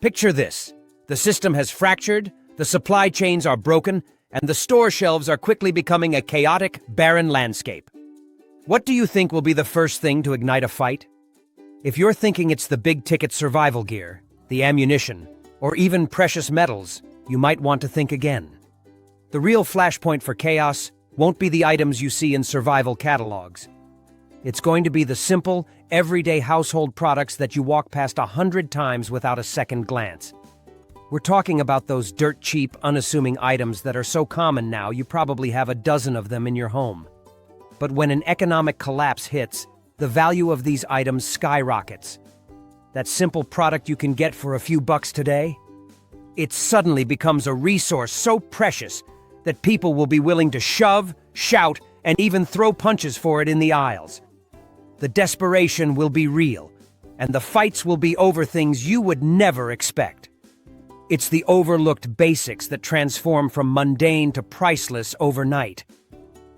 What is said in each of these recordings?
Picture this. The system has fractured, the supply chains are broken, and the store shelves are quickly becoming a chaotic, barren landscape. What do you think will be the first thing to ignite a fight? If you're thinking it's the big-ticket survival gear, the ammunition, or even precious metals, you might want to think again. The real flashpoint for chaos won't be the items you see in survival catalogs. It's going to be the simple, everyday household products that you walk past 100 times without a second glance. We're talking about those dirt-cheap, unassuming items that are so common now you probably have a dozen of them in your home. But when an economic collapse hits, the value of these items skyrockets. That simple product you can get for a few bucks today? It suddenly becomes a resource so precious that people will be willing to shove, shout, and even throw punches for it in the aisles. The desperation will be real, and the fights will be over things you would never expect. It's the overlooked basics that transform from mundane to priceless overnight.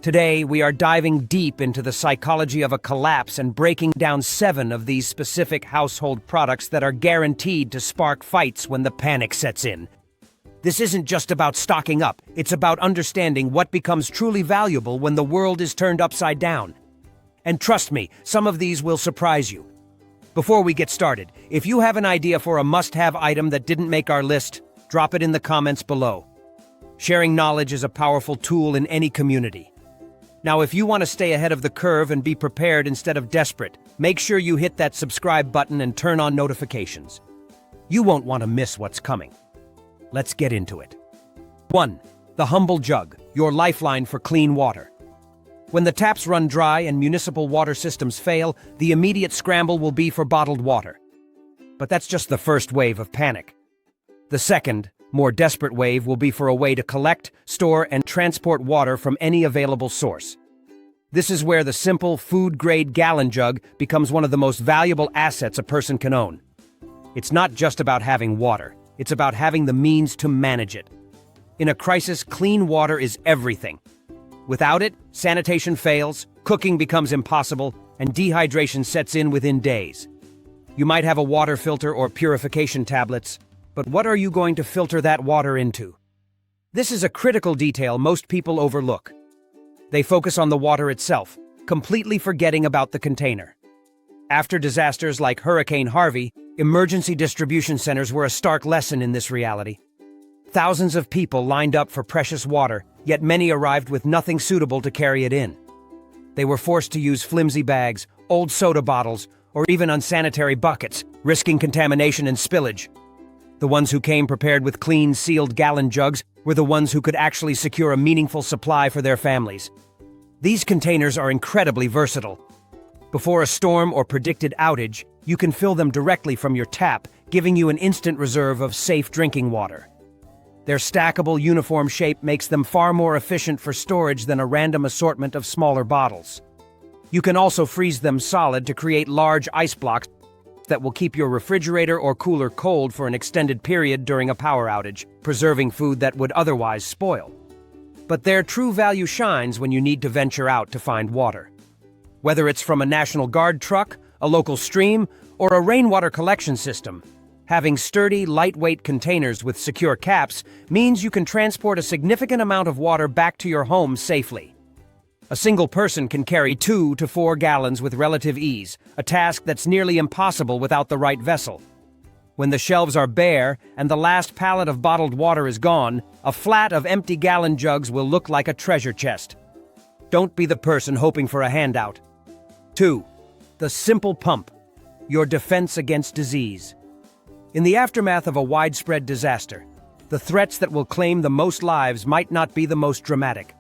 Today, we are diving deep into the psychology of a collapse and breaking down 7 of these specific household products that are guaranteed to spark fights when the panic sets in. This isn't just about stocking up, it's about understanding what becomes truly valuable when the world is turned upside down. And trust me, some of these will surprise you. Before we get started, if you have an idea for a must-have item that didn't make our list, drop it in the comments below. Sharing knowledge is a powerful tool in any community. Now, if you want to stay ahead of the curve and be prepared instead of desperate, make sure you hit that subscribe button and turn on notifications. You won't want to miss what's coming. Let's get into it. 1. The humble jug, your lifeline for clean water. When the taps run dry and municipal water systems fail, the immediate scramble will be for bottled water. But that's just the first wave of panic. The second, more desperate wave will be for a way to collect, store, and transport water from any available source. This is where the simple, food-grade gallon jug becomes one of the most valuable assets a person can own. It's not just about having water, it's about having the means to manage it. In a crisis, clean water is everything. Without it, sanitation fails, cooking becomes impossible, and dehydration sets in within days. You might have a water filter or purification tablets, but what are you going to filter that water into? This is a critical detail most people overlook. They focus on the water itself, completely forgetting about the container. After disasters like Hurricane Harvey, emergency distribution centers were a stark lesson in this reality. Thousands of people lined up for precious water, yet many arrived with nothing suitable to carry it in. They were forced to use flimsy bags, old soda bottles, or even unsanitary buckets, risking contamination and spillage. The ones who came prepared with clean, sealed gallon jugs were the ones who could actually secure a meaningful supply for their families. These containers are incredibly versatile. Before a storm or predicted outage, you can fill them directly from your tap, giving you an instant reserve of safe drinking water. Their stackable, uniform shape makes them far more efficient for storage than a random assortment of smaller bottles. You can also freeze them solid to create large ice blocks that will keep your refrigerator or cooler cold for an extended period during a power outage, preserving food that would otherwise spoil. But their true value shines when you need to venture out to find water. Whether it's from a National Guard truck, a local stream, or a rainwater collection system, having sturdy, lightweight containers with secure caps means you can transport a significant amount of water back to your home safely. A single person can carry 2 to 4 gallons with relative ease, a task that's nearly impossible without the right vessel. When the shelves are bare and the last pallet of bottled water is gone, a flat of empty gallon jugs will look like a treasure chest. Don't be the person hoping for a handout. 2. The simple pump, your defense against disease. In the aftermath of a widespread disaster, the threats that will claim the most lives might not be the most dramatic.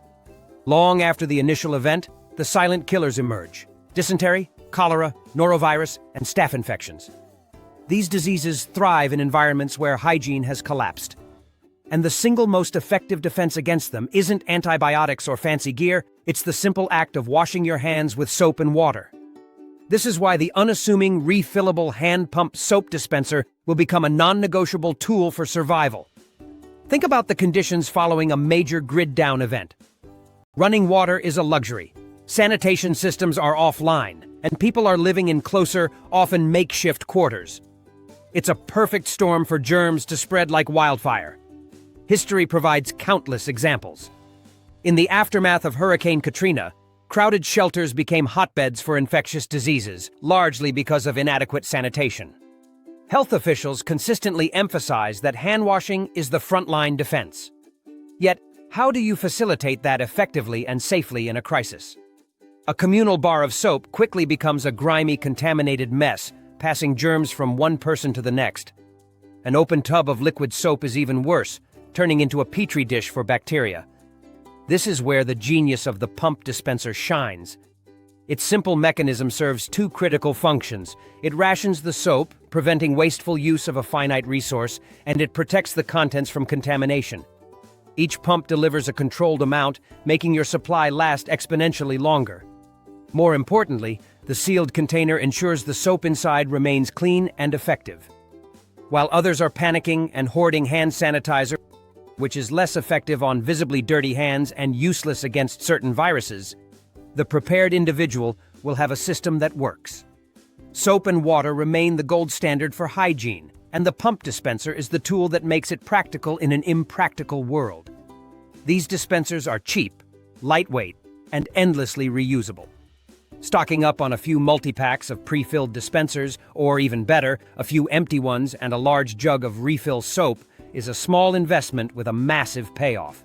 Long after the initial event, the silent killers emerge: dysentery, cholera, norovirus, and staph infections. These diseases thrive in environments where hygiene has collapsed. And the single most effective defense against them isn't antibiotics or fancy gear, it's the simple act of washing your hands with soap and water. This is why the unassuming, refillable hand-pump soap dispenser will become a non-negotiable tool for survival. Think about the conditions following a major grid-down event. Running water is a luxury. Sanitation systems are offline, and people are living in closer, often makeshift quarters. It's a perfect storm for germs to spread like wildfire. History provides countless examples. In the aftermath of Hurricane Katrina, crowded shelters became hotbeds for infectious diseases, largely because of inadequate sanitation. Health officials consistently emphasize that hand-washing is the frontline defense. Yet, how do you facilitate that effectively and safely in a crisis? A communal bar of soap quickly becomes a grimy, contaminated mess, passing germs from one person to the next. An open tub of liquid soap is even worse, turning into a petri dish for bacteria. This is where the genius of the pump dispenser shines. Its simple mechanism serves two critical functions. It rations the soap, preventing wasteful use of a finite resource, and it protects the contents from contamination. Each pump delivers a controlled amount, making your supply last exponentially longer. More importantly, the sealed container ensures the soap inside remains clean and effective. While others are panicking and hoarding hand sanitizer, which is less effective on visibly dirty hands and useless against certain viruses, the prepared individual will have a system that works. Soap and water remain the gold standard for hygiene, and the pump dispenser is the tool that makes it practical in an impractical world. These dispensers are cheap, lightweight, and endlessly reusable. Stocking up on a few multi-packs of pre-filled dispensers, or even better, a few empty ones and a large jug of refill soap, is a small investment with a massive payoff.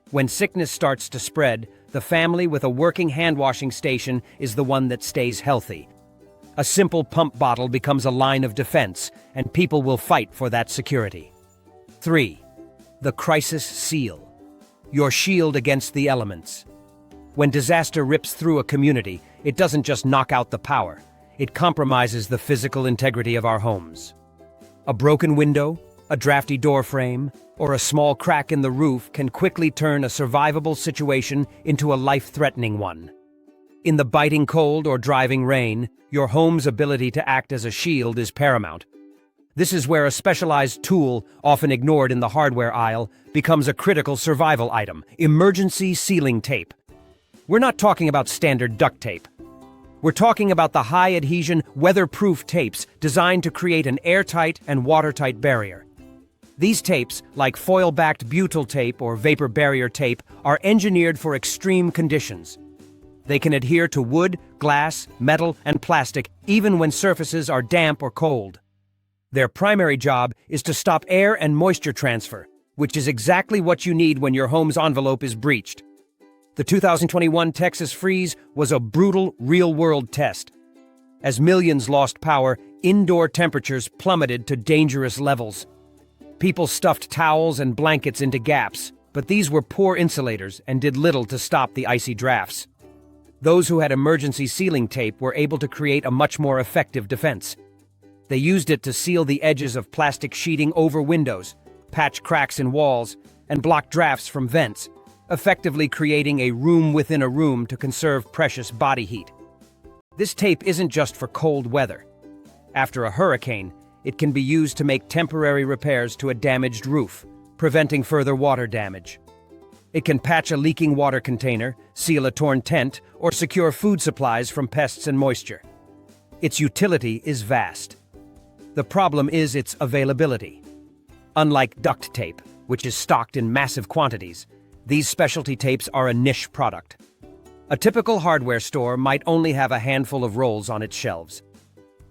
When sickness starts to spread, the family with a working hand-washing station is the one that stays healthy. A simple pump bottle becomes a line of defense, and people will fight for that security. 3. The crisis seal. Your shield against the elements. When disaster rips through a community, it doesn't just knock out the power, it compromises the physical integrity of our homes. A broken window, a drafty door frame, or a small crack in the roof can quickly turn a survivable situation into a life-threatening one. In the biting cold or driving rain, your home's ability to act as a shield is paramount. This is where a specialized tool, often ignored in the hardware aisle, becomes a critical survival item: emergency sealing tape. We're not talking about standard duct tape. We're talking about the high-adhesion, weatherproof tapes designed to create an airtight and watertight barrier. These tapes, like foil-backed butyl tape or vapor barrier tape, are engineered for extreme conditions. They can adhere to wood, glass, metal, and plastic, even when surfaces are damp or cold. Their primary job is to stop air and moisture transfer, which is exactly what you need when your home's envelope is breached. The 2021 Texas freeze was a brutal, real-world test. As millions lost power, indoor temperatures plummeted to dangerous levels. People stuffed towels and blankets into gaps, but these were poor insulators and did little to stop the icy drafts. Those who had emergency sealing tape were able to create a much more effective defense. They used it to seal the edges of plastic sheeting over windows, patch cracks in walls, and block drafts from vents, effectively creating a room within a room to conserve precious body heat. This tape isn't just for cold weather. After a hurricane, it can be used to make temporary repairs to a damaged roof, preventing further water damage. It can patch a leaking water container, seal a torn tent, or secure food supplies from pests and moisture. Its utility is vast. The problem is its availability. Unlike duct tape, which is stocked in massive quantities, these specialty tapes are a niche product. A typical hardware store might only have a handful of rolls on its shelves.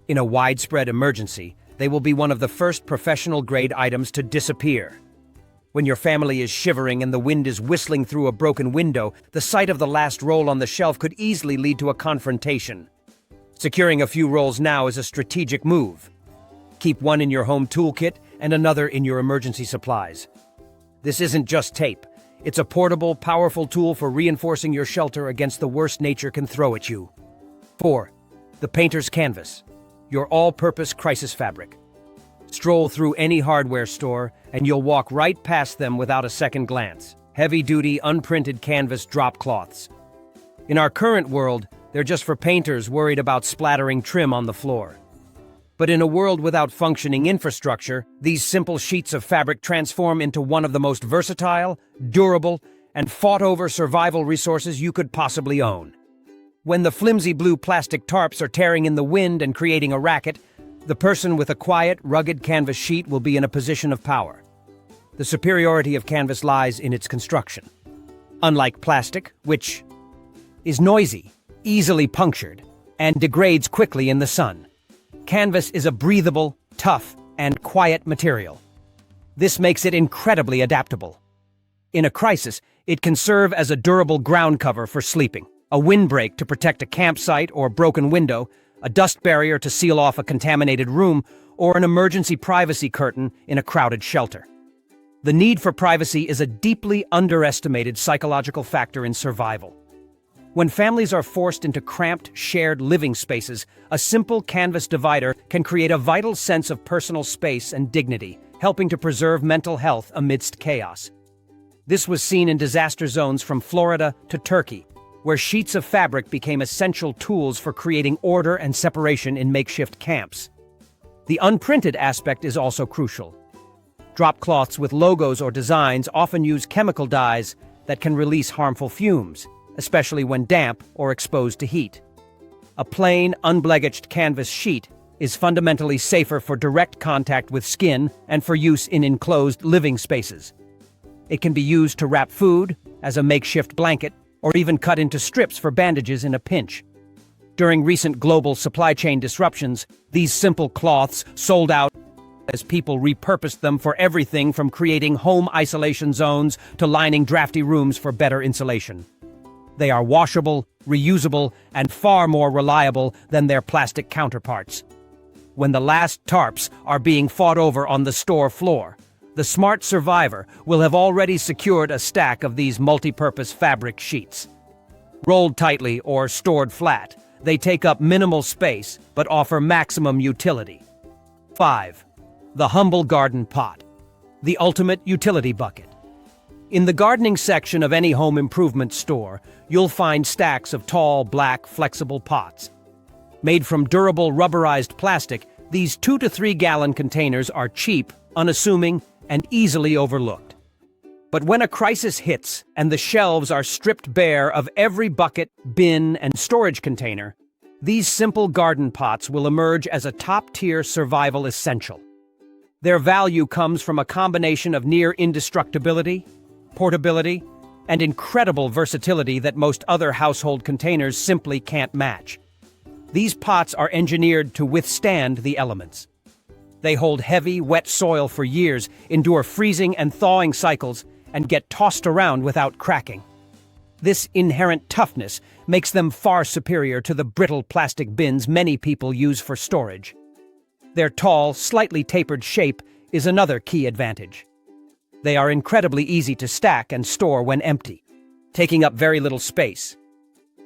In a widespread emergency, they will be one of the first professional-grade items to disappear. When your family is shivering and the wind is whistling through a broken window, the sight of the last roll on the shelf could easily lead to a confrontation. Securing a few rolls now is a strategic move. Keep one in your home toolkit and another in your emergency supplies. This isn't just tape. It's a portable, powerful tool for reinforcing your shelter against the worst nature can throw at you. 4. The painter's canvas, your all-purpose crisis fabric. Stroll through any hardware store, and you'll walk right past them without a second glance. Heavy-duty, unprinted canvas drop cloths. In our current world, they're just for painters worried about splattering trim on the floor. But in a world without functioning infrastructure, these simple sheets of fabric transform into one of the most versatile, durable, and fought-over survival resources you could possibly own. When the flimsy blue plastic tarps are tearing in the wind and creating a racket, The person with a quiet, rugged canvas sheet will be in a position of power. The superiority of canvas lies in its construction. Unlike plastic, which is noisy, easily punctured, and degrades quickly in the sun, canvas is a breathable, tough, and quiet material. This makes it incredibly adaptable. In a crisis, it can serve as a durable ground cover for sleeping, a windbreak to protect a campsite or broken window, a dust barrier to seal off a contaminated room, or an emergency privacy curtain in a crowded shelter. The need for privacy is a deeply underestimated psychological factor in survival. When families are forced into cramped, shared living spaces, a simple canvas divider can create a vital sense of personal space and dignity, helping to preserve mental health amidst chaos. This was seen in disaster zones from Florida to Turkey, where sheets of fabric became essential tools for creating order and separation in makeshift camps. The unprinted aspect is also crucial. Drop cloths with logos or designs often use chemical dyes that can release harmful fumes, especially when damp or exposed to heat. A plain, unblemished canvas sheet is fundamentally safer for direct contact with skin and for use in enclosed living spaces. It can be used to wrap food, as a makeshift blanket, or even cut into strips for bandages in a pinch. During recent global supply chain disruptions, these simple cloths sold out as people repurposed them for everything from creating home isolation zones to lining drafty rooms for better insulation. They are washable, reusable, and far more reliable than their plastic counterparts. When the last tarps are being fought over on the store floor, the smart survivor will have already secured a stack of these multi-purpose fabric sheets. Rolled tightly or stored flat, they take up minimal space but offer maximum utility. 5. The humble garden pot. The ultimate utility bucket. In the gardening section of any home improvement store, you'll find stacks of tall, black, flexible pots. Made from durable rubberized plastic, these 2 to 3 gallon containers are cheap, unassuming, and easily overlooked. But when a crisis hits and the shelves are stripped bare of every bucket, bin, and storage container, these simple garden pots will emerge as a top-tier survival essential. Their value comes from a combination of near indestructibility, portability, and incredible versatility that most other household containers simply can't match. These pots are engineered to withstand the elements. They hold heavy, wet soil for years, endure freezing and thawing cycles, and get tossed around without cracking. This inherent toughness makes them far superior to the brittle plastic bins many people use for storage. Their tall, slightly tapered shape is another key advantage. They are incredibly easy to stack and store when empty, taking up very little space.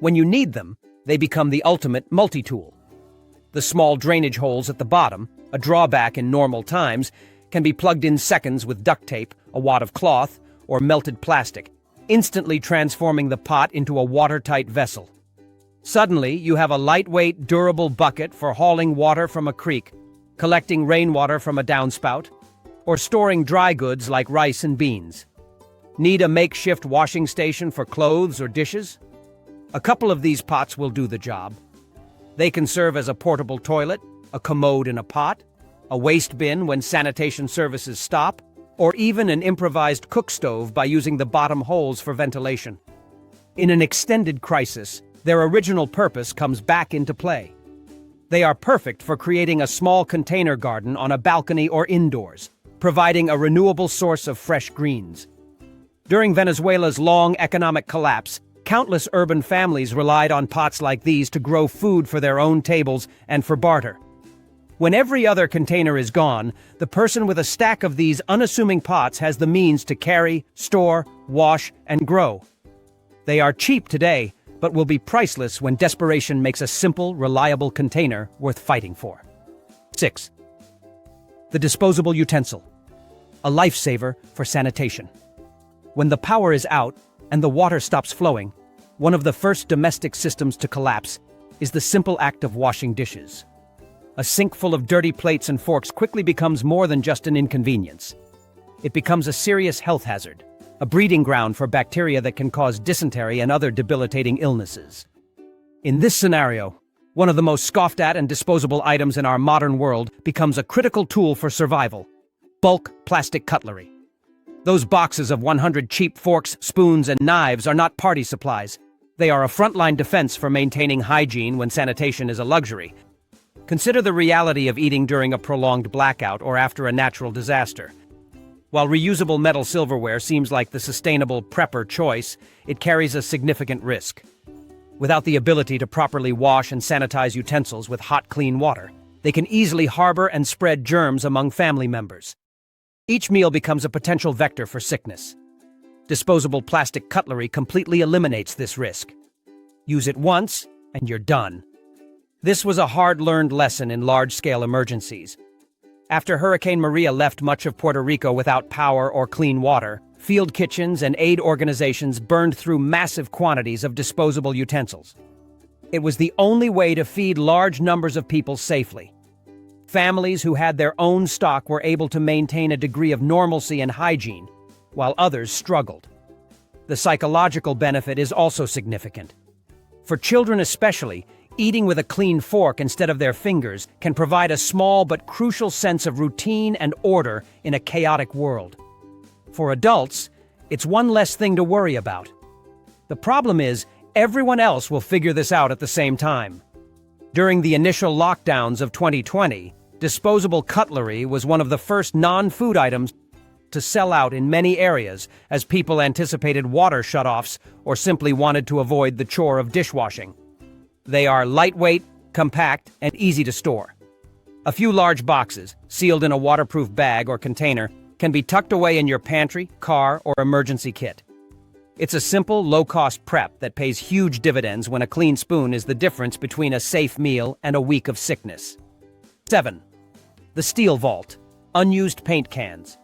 When you need them, they become the ultimate multi-tool. The small drainage holes at the bottom, a drawback in normal times, can be plugged in seconds with duct tape, a wad of cloth, or melted plastic, instantly transforming the pot into a watertight vessel. Suddenly, you have a lightweight, durable bucket for hauling water from a creek, collecting rainwater from a downspout, or storing dry goods like rice and beans. Need a makeshift washing station for clothes or dishes? A couple of these pots will do the job. They can serve as a portable toilet, a commode in a pot, a waste bin when sanitation services stop, or even an improvised cook stove by using the bottom holes for ventilation. In an extended crisis, their original purpose comes back into play. They are perfect for creating a small container garden on a balcony or indoors, providing a renewable source of fresh greens. During Venezuela's long economic collapse, countless urban families relied on pots like these to grow food for their own tables and for barter. When every other container is gone, the person with a stack of these unassuming pots has the means to carry, store, wash, and grow. They are cheap today, but will be priceless when desperation makes a simple, reliable container worth fighting for. 6. The disposable utensil. A lifesaver for sanitation. When the power is out and the water stops flowing, one of the first domestic systems to collapse is the simple act of washing dishes. A sink full of dirty plates and forks quickly becomes more than just an inconvenience. It becomes a serious health hazard, a breeding ground for bacteria that can cause dysentery and other debilitating illnesses. In this scenario, One of the most scoffed at and disposable items in our modern world becomes a critical tool for survival: bulk plastic cutlery. Those boxes of 100 cheap forks, spoons, and knives are not party supplies. They are a frontline defense for maintaining hygiene when sanitation is a luxury. Consider the reality of eating during a prolonged blackout or after a natural disaster. While reusable metal silverware seems like the sustainable prepper choice, it carries a significant risk. Without the ability to properly wash and sanitize utensils with hot, clean water, they can easily harbor and spread germs among family members. Each meal becomes a potential vector for sickness. Disposable plastic cutlery completely eliminates this risk. Use it once, and you're done. This was a hard-learned lesson in large-scale emergencies. After Hurricane Maria left much of Puerto Rico without power or clean water, field kitchens and aid organizations burned through massive quantities of disposable utensils. It was the only way to feed large numbers of people safely. Families who had their own stock were able to maintain a degree of normalcy and hygiene, while others struggled. The psychological benefit is also significant. For children especially, eating with a clean fork instead of their fingers can provide a small but crucial sense of routine and order in a chaotic world. For adults, it's one less thing to worry about. The problem is, everyone else will figure this out at the same time. During the initial lockdowns of 2020, disposable cutlery was one of the first non-food items to sell out in many areas as people anticipated water shutoffs or simply wanted to avoid the chore of dishwashing. They are lightweight, compact, and easy to store. A few large boxes, sealed in a waterproof bag or container, can be tucked away in your pantry, car, or emergency kit. It's a simple, low-cost prep that pays huge dividends when a clean spoon is the difference between a safe meal and a week of sickness. 7. The steel vault. Unused paint cans.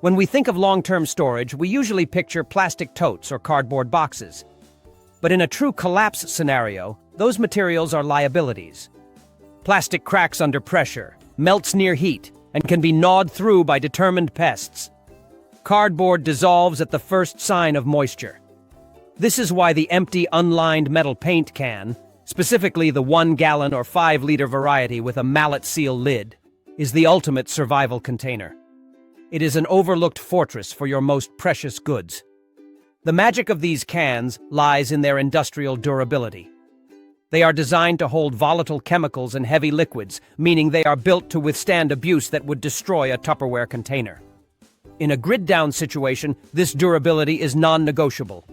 When we think of long-term storage, we usually picture plastic totes or cardboard boxes. But in a true collapse scenario, those materials are liabilities. Plastic cracks under pressure, melts near heat, and can be gnawed through by determined pests. Cardboard dissolves at the first sign of moisture. This is why the empty, unlined metal paint can, specifically the 1-gallon or 5-liter variety with a mallet seal lid, is the ultimate survival container. It is an overlooked fortress for your most precious goods. The magic of these cans lies in their industrial durability. They are designed to hold volatile chemicals and heavy liquids, meaning they are built to withstand abuse that would destroy a Tupperware container. In a grid-down situation, this durability is non-negotiable.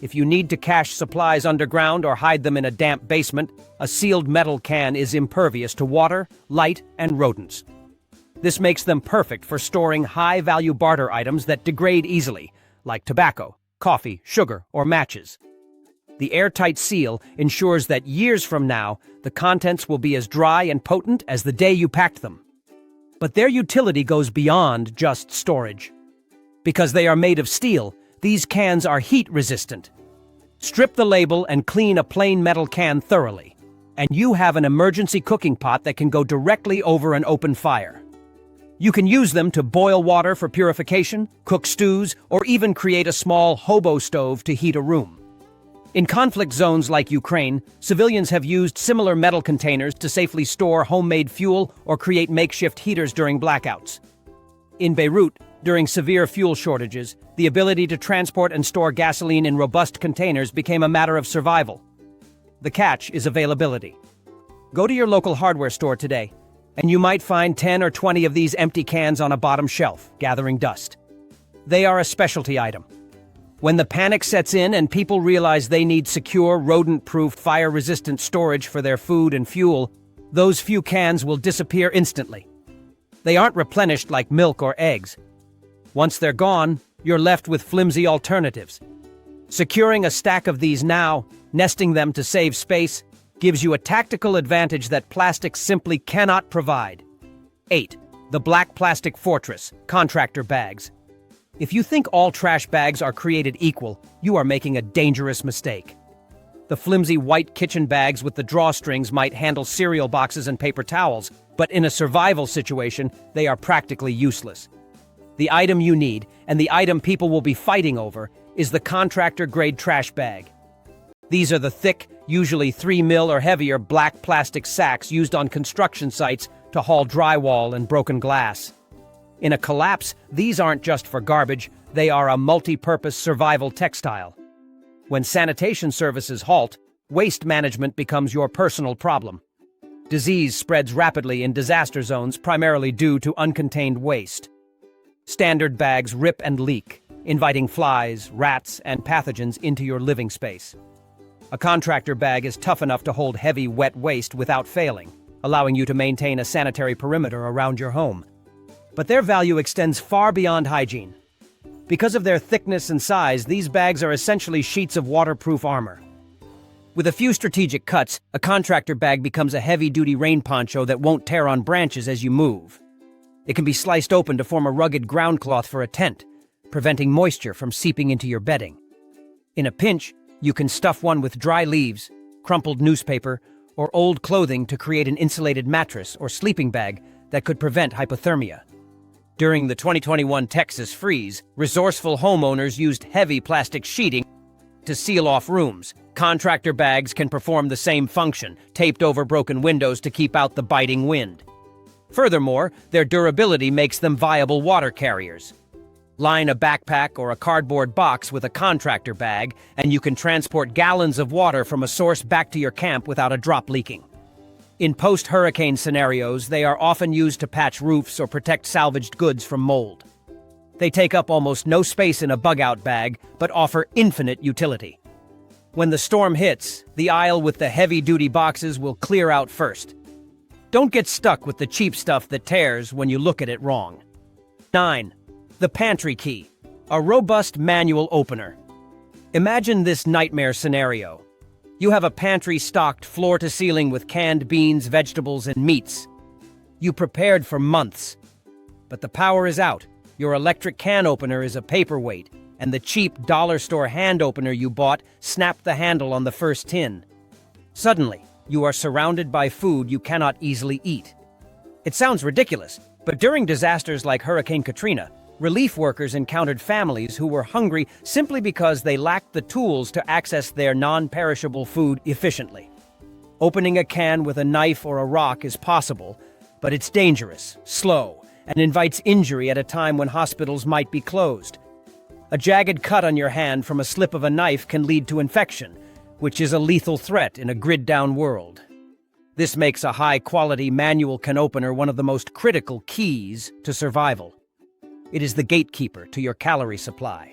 If you need to cache supplies underground or hide them in a damp basement, a sealed metal can is impervious to water, light, and rodents. This makes them perfect for storing high-value barter items that degrade easily, like tobacco, coffee, sugar, or matches. The airtight seal ensures that years from now, the contents will be as dry and potent as the day you packed them. But their utility goes beyond just storage. Because they are made of steel, these cans are heat-resistant. Strip the label and clean a plain metal can thoroughly, and you have an emergency cooking pot that can go directly over an open fire. You can use them to boil water for purification, cook stews, or even create a small hobo stove to heat a room. In conflict zones like Ukraine, civilians have used similar metal containers to safely store homemade fuel or create makeshift heaters during blackouts. In Beirut, during severe fuel shortages, the ability to transport and store gasoline in robust containers became a matter of survival. The catch is availability. Go to your local hardware store today, and you might find 10 or 20 of these empty cans on a bottom shelf, gathering dust. They are a specialty item. When the panic sets in and people realize they need secure, rodent-proof, fire-resistant storage for their food and fuel, those few cans will disappear instantly. They aren't replenished like milk or eggs. Once they're gone, you're left with flimsy alternatives. Securing a stack of these now, nesting them to save space, gives you a tactical advantage that plastic simply cannot provide. 8. The Black Plastic Fortress, contractor bags. If you think all trash bags are created equal, you are making a dangerous mistake. The flimsy white kitchen bags with the drawstrings might handle cereal boxes and paper towels, but in a survival situation, they are practically useless. The item you need, and the item people will be fighting over, is the contractor-grade trash bag. These are the thick, usually 3 mil or heavier black plastic sacks used on construction sites to haul drywall and broken glass. In a collapse, these aren't just for garbage, they are a multi-purpose survival textile. When sanitation services halt, waste management becomes your personal problem. Disease spreads rapidly in disaster zones primarily due to uncontained waste. Standard bags rip and leak, inviting flies, rats, and pathogens into your living space. A contractor bag is tough enough to hold heavy, wet waste without failing, allowing you to maintain a sanitary perimeter around your home. But their value extends far beyond hygiene. Because of their thickness and size, these bags are essentially sheets of waterproof armor. With a few strategic cuts, a contractor bag becomes a heavy-duty rain poncho that won't tear on branches as you move. It can be sliced open to form a rugged ground cloth for a tent, preventing moisture from seeping into your bedding. In a pinch, you can stuff one with dry leaves, crumpled newspaper, or old clothing to create an insulated mattress or sleeping bag that could prevent hypothermia. During the 2021 Texas freeze, resourceful homeowners used heavy plastic sheeting to seal off rooms. Contractor bags can perform the same function, taped over broken windows to keep out the biting wind. Furthermore, their durability makes them viable water carriers. Line a backpack or a cardboard box with a contractor bag, and you can transport gallons of water from a source back to your camp without a drop leaking. In post-hurricane scenarios, they are often used to patch roofs or protect salvaged goods from mold. They take up almost no space in a bug-out bag, but offer infinite utility. When the storm hits, the aisle with the heavy-duty boxes will clear out first. Don't get stuck with the cheap stuff that tears when you look at it wrong. 9. The pantry key, a robust manual opener. Imagine this nightmare scenario. You have a pantry stocked floor to ceiling with canned beans, vegetables, and meats. You prepared for months. But the power is out. Your electric can opener is a paperweight, and the cheap dollar store hand opener you bought snapped the handle on the first tin. Suddenly, you are surrounded by food you cannot easily eat. It sounds ridiculous, but during disasters like Hurricane Katrina, relief workers encountered families who were hungry simply because they lacked the tools to access their non-perishable food efficiently. Opening a can with a knife or a rock is possible, but it's dangerous, slow, and invites injury at a time when hospitals might be closed. A jagged cut on your hand from a slip of a knife can lead to infection, which is a lethal threat in a grid-down world. This makes a high-quality manual can opener one of the most critical keys to survival. It is the gatekeeper to your calorie supply.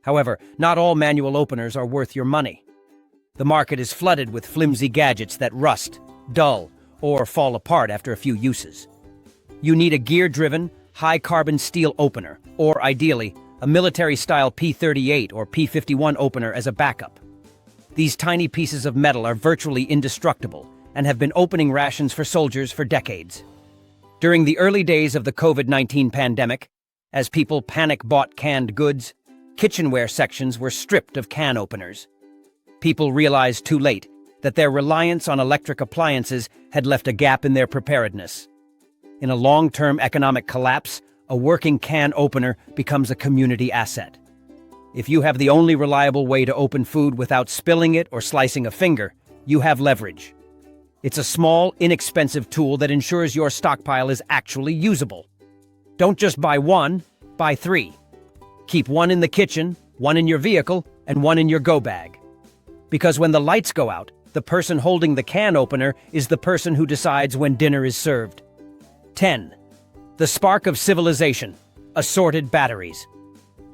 However, not all manual openers are worth your money. The market is flooded with flimsy gadgets that rust, dull, or fall apart after a few uses. You need a gear-driven, high-carbon steel opener, or ideally, a military-style P-38 or P-51 opener as a backup. These tiny pieces of metal are virtually indestructible and have been opening rations for soldiers for decades. During the early days of the COVID-19 pandemic, as people panic-bought canned goods, kitchenware sections were stripped of can openers. People realized too late that their reliance on electric appliances had left a gap in their preparedness. In a long-term economic collapse, a working can opener becomes a community asset. If you have the only reliable way to open food without spilling it or slicing a finger, you have leverage. It's a small, inexpensive tool that ensures your stockpile is actually usable. Don't just buy one, buy 3. Keep one in the kitchen, one in your vehicle, and one in your go bag. Because when the lights go out, the person holding the can opener is the person who decides when dinner is served. 10. The spark of civilization, assorted batteries.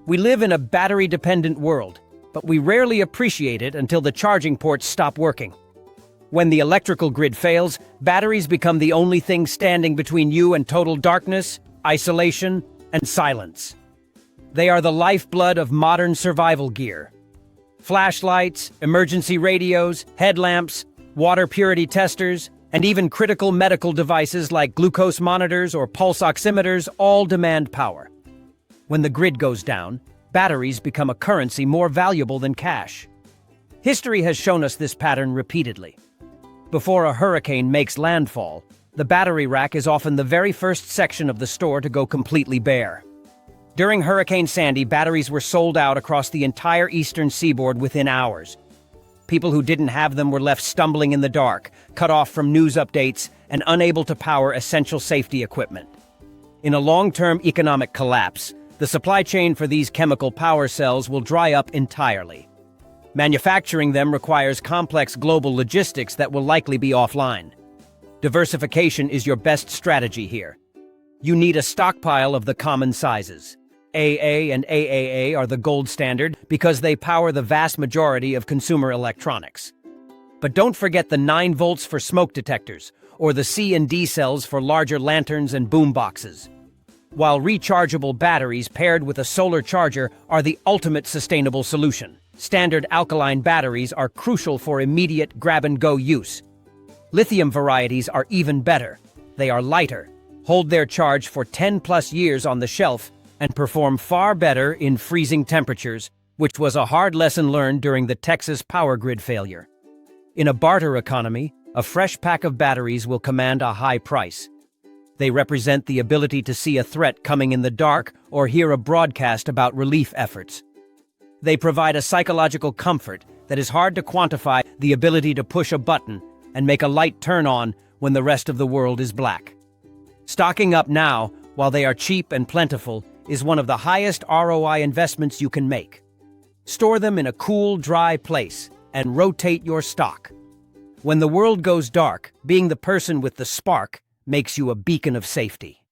We live in a battery-dependent world, but we rarely appreciate it until the charging ports stop working. When the electrical grid fails, batteries become the only thing standing between you and total darkness, isolation, and silence. They are the lifeblood of modern survival gear. Flashlights, emergency radios, headlamps, water purity testers, and even critical medical devices like glucose monitors or pulse oximeters all demand power. When the grid goes down, batteries become a currency more valuable than cash. History has shown us this pattern repeatedly. Before a hurricane makes landfall, the battery rack is often the very first section of the store to go completely bare. During Hurricane Sandy, batteries were sold out across the entire eastern seaboard within hours. People who didn't have them were left stumbling in the dark, cut off from news updates, and unable to power essential safety equipment. In a long-term economic collapse, the supply chain for these chemical power cells will dry up entirely. Manufacturing them requires complex global logistics that will likely be offline. Diversification is your best strategy here. You need a stockpile of the common sizes. AA and AAA are the gold standard because they power the vast majority of consumer electronics. But don't forget the 9 volts for smoke detectors, or the C and D cells for larger lanterns and boom boxes. While rechargeable batteries paired with a solar charger are the ultimate sustainable solution, standard alkaline batteries are crucial for immediate grab-and-go use. Lithium varieties are even better. They are lighter, hold their charge for 10+ years on the shelf, and perform far better in freezing temperatures, which was a hard lesson learned during the Texas power grid failure. In a barter economy, a fresh pack of batteries will command a high price. They represent the ability to see a threat coming in the dark or hear a broadcast about relief efforts. They provide a psychological comfort that is hard to quantify, the ability to push a button and make a light turn on when the rest of the world is black. Stocking up now, while they are cheap and plentiful, is one of the highest ROI investments you can make. Store them in a cool, dry place and rotate your stock. When the world goes dark, being the person with the spark makes you a beacon of safety.